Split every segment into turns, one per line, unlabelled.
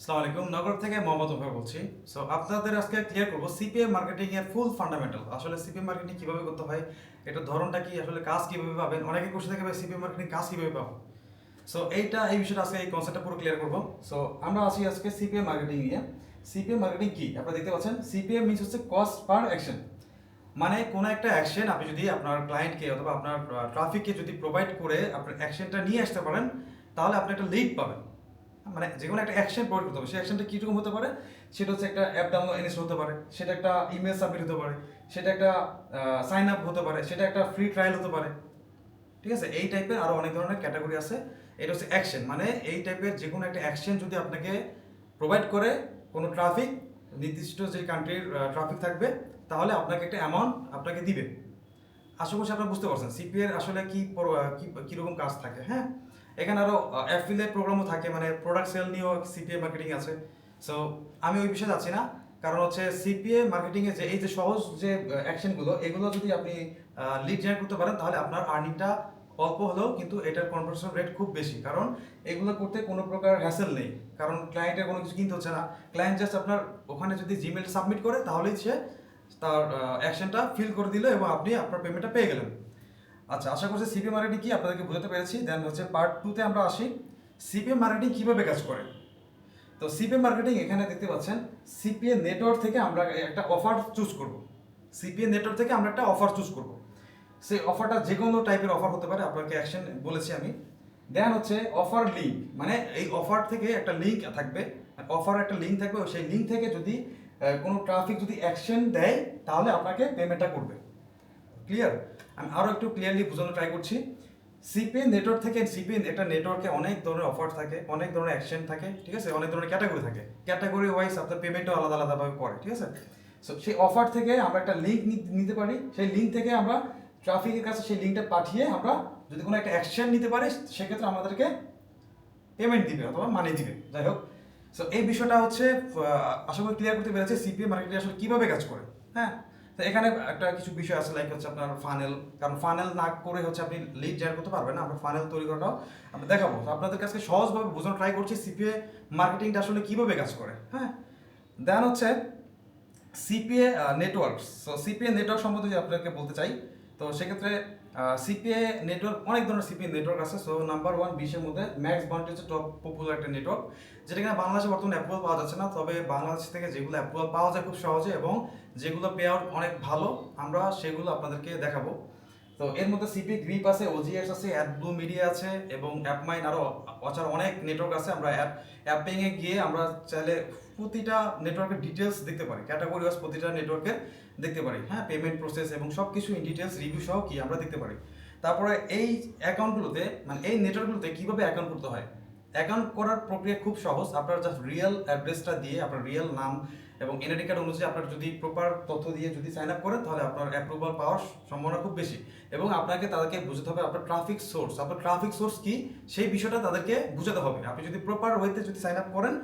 আসসালামু আলাইকুম, নগর থেকে মোহাম্মদ ওমর বলছি। সো আপনাদের আজকে ক্লিয়ার করবো সিপিএম মার্কেটিং এর ফুল ফান্ডামেন্টাল। আসলে সিপিএম মার্কেটিং কিভাবে করতে হয়, এটা ধরনটা কি, আসলে কাজ কিভাবে পাবেন। অনেকে কোশ্চেন থাকে ভাই সিপিএম মার্কেটিং কাজ কিভাবে পাবো। সো এই বিষয়টা আজকে এই কনসেপ্টটা পুরো ক্লিয়ার করবো। সো আমরা আছি আজকে সিপিএম মার্কেটিং নিয়ে। সিপিএম মার্কেটিং কি আপনারা দেখতে পাচ্ছেন, সিপিএম মিনস হচ্ছে কস্ট পার অ্যাকশন। মানে কোনো একটা অ্যাকশন আপনি যদি আপনার ক্লায়েন্টকে অথবা আপনার ট্রাফিককে যদি প্রোভাইড করে আপনার অ্যাকশনটা নিয়ে আসতে পারেন, তাহলে আপনি একটা লিড পাবেন। মানে যে কোনো একটা অ্যাকশন প্রোভাইড করতে হবে, সেই অ্যাকশনটা কীরকম হতে পারে, সেটা হচ্ছে একটা অ্যাপ ডাউনলোড ইনস্টল হতে পারে, সেটা একটা ইমেল সাবমিট হতে পারে, সেটা একটা সাইন আপ হতে পারে, সেটা একটা ফ্রি ট্রায়াল হতে পারে। ঠিক আছে, এই টাইপের আরও অনেক ধরনের ক্যাটাগরি আছে। এটা হচ্ছে অ্যাকশন, মানে এই টাইপের যে কোনো একটা অ্যাকশন যদি আপনাকে প্রোভাইড করে কোনো ট্রাফিক, নির্দিষ্ট যে কান্ট্রির ট্রাফিক থাকবে, তাহলে আপনাকে একটা অ্যামাউন্ট আপনাকে দিবে। আশা করছি আপনারা বুঝতে পারছেন সিপি এর আসলে কীরকম কাজ থাকে। হ্যাঁ, এখানে আরও অ্যাফিলিয়েট প্রোগ্রামও থাকে, মানে প্রোডাক্ট সেল নিয়েও সিপিএ মার্কেটিং আছে। সো আমি ওই বিষয়ে যাচ্ছি না, কারণ হচ্ছে সিপিএ মার্কেটিংয়ে যে এই যে সহজ যে অ্যাকশনগুলো, এগুলো যদি আপনি লিড জেনারেট করতে পারেন, তাহলে আপনার আর্নিংটা অল্প হলেও কিন্তু এটার কনভার্সন রেট খুব বেশি। কারণ এগুলো করতে কোনো প্রকার হ্যাসেল নেই, কারণ ক্লায়েন্টের কোনো কিছু কিনতে হচ্ছে না। ক্লায়েন্ট জাস্ট আপনার ওখানে যদি জিমেল সাবমিট করে, তাহলেই সে তার অ্যাকশনটা ফিল করে দিল এবং আপনি আপনার পেমেন্টটা পেয়ে গেলেন। আচ্ছা, আশা করছি সিপিএম মার্কেটিং কি আপনাদেরকে বোঝাতে পেরেছি। দেন হচ্ছে পার্ট 2-তে আমরা আসি, সিপিএম মার্কেটিং কীভাবে কাজ করে। তো সিপিএম মার্কেটিং এখানে দেখতে পাচ্ছেন, সিপিএ নেটওয়ার্ক থেকে আমরা একটা অফার চুজ করব। সিপিএ নেটওয়ার্ক থেকে আমরা একটা অফার চুজ করব। সেই অফারটা যে কোনো টাইপের অফার হতে পারে, আপনাকে অ্যাকশন বলেছি আমি। দেন হচ্ছে অফার লিঙ্ক, মানে এই অফার থেকে একটা লিঙ্ক থাকবে, অফার একটা লিঙ্ক থাকবে, সেই লিঙ্ক থেকে যদি কোনো ট্রাফিক যদি অ্যাকশন দেয়, তাহলে আপনাকে পেমেন্টটা করবে। ক্লিয়ার? আমি আরও একটু ক্লিয়ারলি বোঝানোর ট্রাই করছি। সিপিএ নেটওয়ার্ক থেকে, সিপিএ একটা নেটওয়ার্কে অনেক ধরনের অফার থাকে, অনেক ধরনের অ্যাকশন থাকে, ঠিক আছে, অনেক ধরনের ক্যাটাগরি থাকে, ক্যাটাগরি ওয়াইজ আপনার পেমেন্টও আলাদা আলাদাভাবে করে, ঠিক আছে। সো সেই অফার থেকে আমরা একটা লিঙ্ক নিতে পারি, সেই লিঙ্ক থেকে আমরা ট্রাফিকের কাছে সেই লিঙ্কটা পাঠিয়ে আমরা যদি কোনো একটা অ্যাকশন নিতে পারি, সেক্ষেত্রে আমাদেরকে পেমেন্ট দিবে অথবা মানি দিবে, যাই হোক। সো এই বিষয়টা হচ্ছে আশা করি ক্লিয়ার করতে পেরেছে সিপিএ মার্কেটিং আসলে কীভাবে কাজ করে। হ্যাঁ, তো এখানে একটা কিছু বিষয় আছে, লাইক হচ্ছে আপনার ফানেল, কারণ ফানেল না করে হচ্ছে আপনি লিড জেনারেট করতে পারবেন না। আমরা ফানেল তৈরি করাটাও আমরা দেখাবো। তো আপনাদের কাছে সহজভাবে বোঝানোর ট্রাই করছি সিপিএ মার্কেটিংটা আসলে কীভাবে কাজ করে। হ্যাঁ, দেন হচ্ছে CPA networks. So CPA network সম্বন্ধে যদি আপনাকে বলতে চাই, তো সেক্ষেত্রে সিপিএ নেটওয়ার্ক, অনেক ধরনের সিপিএ নেটওয়ার্ক আছে। সো নাম্বার 1 20-এর মধ্যে ম্যাক্স বাউন্ডারি হচ্ছে টপ পপুলার একটা নেটওয়ার্ক, যেটা কিনা বাংলাদেশে বর্তমানে অ্যাপ্রুভাল পাওয়া যাচ্ছে না। তবে বাংলাদেশ থেকে যেগুলো অ্যাপ্রুভাল পাওয়া যায় খুব সহজে এবং যেগুলো পে আউট অনেক ভালো, আমরা সেগুলো আপনাদেরকে দেখাবো। তো এর মধ্যে সিপি গ্রিপ আছে, ওজিএস আছে, অ্যাডব্লু মিডিয়া আছে এবং অ্যাপমাইন, আরও অছাড়া অনেক নেটওয়ার্ক আছে। আমরা অ্যাপিংয়ে গিয়ে আমরা চাইলে প্রতিটা নেটওয়ার্কের ডিটেলস দেখতে পারি, ক্যাটাগরি ওয়াইজ প্রতিটা নেটওয়ার্কের দেখতে পারি। হ্যাঁ, পেমেন্ট প্রসেস এবং সব কিছু ইন ডিটেলস রিভিউ সহ কি আমরা দেখতে পারি। তারপরে এই অ্যাকাউন্টগুলোতে, মানে এই নেটওয়ার্কগুলোতে কীভাবে অ্যাকাউন্ট করতে হয়। অ্যাকাউন্ট করার প্রক্রিয়া খুব সহজ। আপনার জাস্ট রিয়েল অ্যাড্রেসটা দিয়ে, আপনার রিয়েল নাম এবং এনআইডি কার্ড অনুযায়ী আপনার যদি প্রপার তথ্য দিয়ে যদি সাইন আপ করেন, তাহলে আপনার অ্যাপ্রুভাল পাওয়ার সম্ভাবনা খুব বেশি। এবং আপনাকে তাদেরকে বুঝতে হবে আপনার ট্রাফিক সোর্স, আপনার ট্রাফিক সোর্স কি, সেই বিষয়টা তাদেরকে বুঝাতে হবে। আপনি যদি প্রপার ওয়েতে যদি সাইন আপ করেন,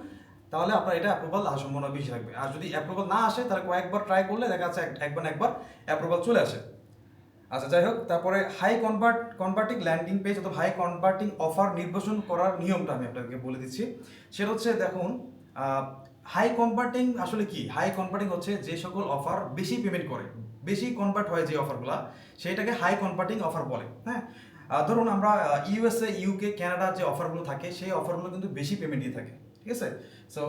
তাহলে আপনার এটা অ্যাপ্রুভাল আসার সম্ভাবনা বেশি থাকবে। আর যদি অ্যাপ্রুভাল না আসে, তাহলে কয়েকবার ট্রাই করলে দেখা যাচ্ছে একবার অ্যাপ্রুভাল চলে আসে। আচ্ছা, যাই হোক, তারপরে হাই কনভার্টিং ল্যান্ডিং পেজ অথবা হাই কনভার্টিং অফার নির্বাচন করার নিয়মটা আমি আপনাকে বলে দিচ্ছি। সেটা হচ্ছে, দেখুন, হাই কনভার্টিং আসলে কি। হাই কনভার্টিং হচ্ছে যে সকল অফার বেশি পেমেন্ট করে, বেশি কনভার্ট হয় যে অফারগুলো, সেইটাকে হাই কনভার্টিং অফার বলে। হ্যাঁ, ধরুন আমরা ইউএসএ, ইউকে, কানাডা যে অফারগুলো থাকে, সেই অফারগুলো কিন্তু বেশি পেমেন্ট দিয়ে থাকে, ঠিক আছে। সো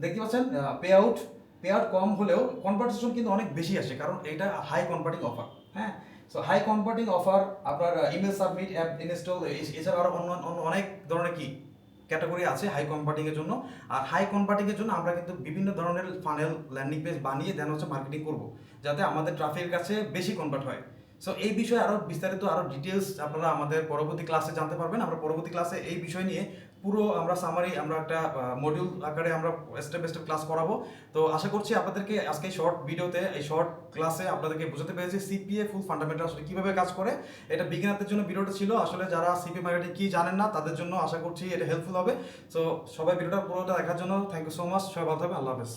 দেখতে পাচ্ছেন পে আউট কম হলেও কনভার্সেশন কিন্তু অনেক বেশি আসে, কারণ এটা হাই কনভার্টিং অফার। হ্যাঁ, সো হাই কনভার্টিং অফার, আপনার ইমেল সাবমিট, অ্যাপ ইনস্টল, এছাড়া আরও অন্য অনেক ধরনের কি ক্যাটাগরি আছে হাই কনভার্টিংয়ের জন্য। আর হাই কনভার্টিংয়ের জন্য আমরা কিন্তু বিভিন্ন ধরনের ফানেল, ল্যান্ডিং পেজ বানিয়ে দেন হচ্ছে মার্কেটিং করব, যাতে আমাদের ট্রাফিকের কাছে বেশি কনভার্ট হয়। সো এই বিষয়ে আরও বিস্তারিত আরও ডিটেলস আপনারা আমাদের পরবর্তী ক্লাসে জানতে পারবেন। আমরা পরবর্তী ক্লাসে এই বিষয় নিয়ে পুরো আমরা সামারি, আমরা একটা মডিউল আকারে আমরা স্টেপ বাই স্টেপ ক্লাস করাবো। তো আশা করছি আপনাদেরকে আজকে এই শর্ট ভিডিওতে, এই শর্ট ক্লাসে আপনাদেরকে বোঝাতে পেরেছি সিপিএ ফুল ফান্ডামেন্টাল আসলে কীভাবে কাজ করে। এটা বিগিনারদের জন্য ভিডিওটা ছিল, আসলে যারা সিপি মার্কেটিং কি জানেন না তাদের জন্য আশা করছি এটা হেল্পফুল হবে। সো সবাই ভিডিওটা পুরোটা দেখার জন্য থ্যাংক ইউ সো মাচ। সবাই ভালো থাকবেন, আল্লাহ হাফেজ।